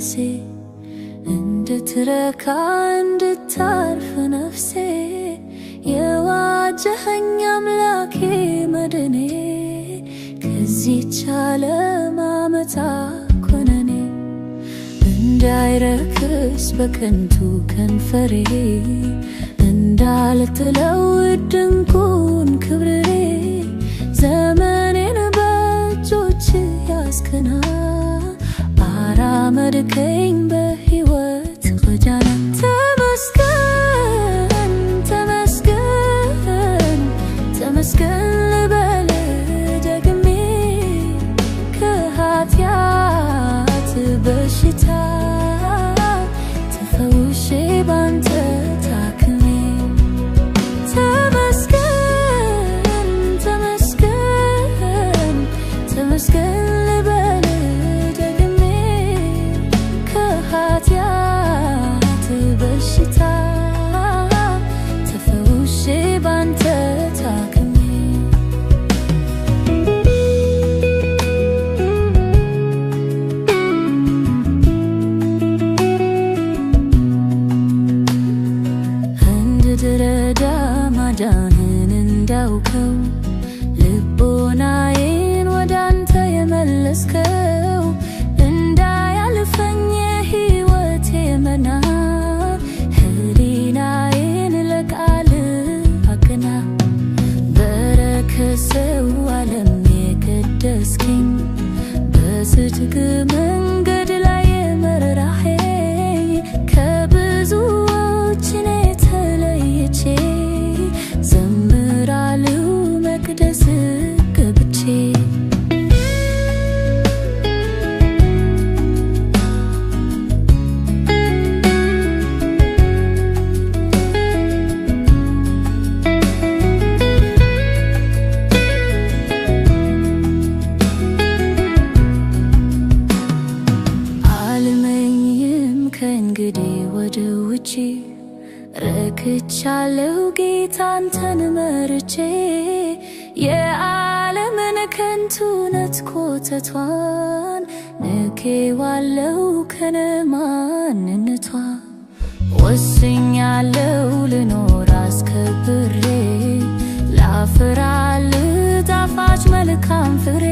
መንፈሴ እንድትረካ እንድታርፍ ነፍሴ የዋጀኸኝ አምላኬ መድኔ ከዚህች ዓለም ዓመታት ኮነኔ እንዳይረክስ በከንቱ ከንፈሬ እንዳልጥለው ድንቁን ክብሬ ዘመኔን በእጆች ያስክና አራመድከኝ በሕይወት ጎዳና ተመስገን ተመስገን ተመስገን ልበል ደግሜ ከኃጢአት በሽታ ተፈውሼ ባንተ ታክሜ ተመስገን ተመስገን ተመስገን ልበል ደግሜ ከኃጢአት በሽታ ተፈውሼ ባንተ ታክሜ እንድረዳ ማዳንን እንዳውቀው ልቦናዬን ወዳንተ የመለስከው እንዳያልፈኝ የሕይወቴ መናር ሕሊናዬን ለቃል አቅና በረከሰው ዓለም የቀደስከኝ በጽድቅ መንገድ ላይ የመራኸኝ ከብዙዎች እኔ ተለይቼ ዘምራለሁ መቅደስ ገብቼ አልመኝም ከእንግዲህ ወደ ውጪ ረክቻለሁ ጌታ አንተን መርጬ የዓለምን ከንቱነት ኮተቷን ንቄዋለሁ ከነማንነቷ ወስኛለሁ ልኖር አስከብሬ ላፍራልህ ጣፋጭ መልካም ፍሬ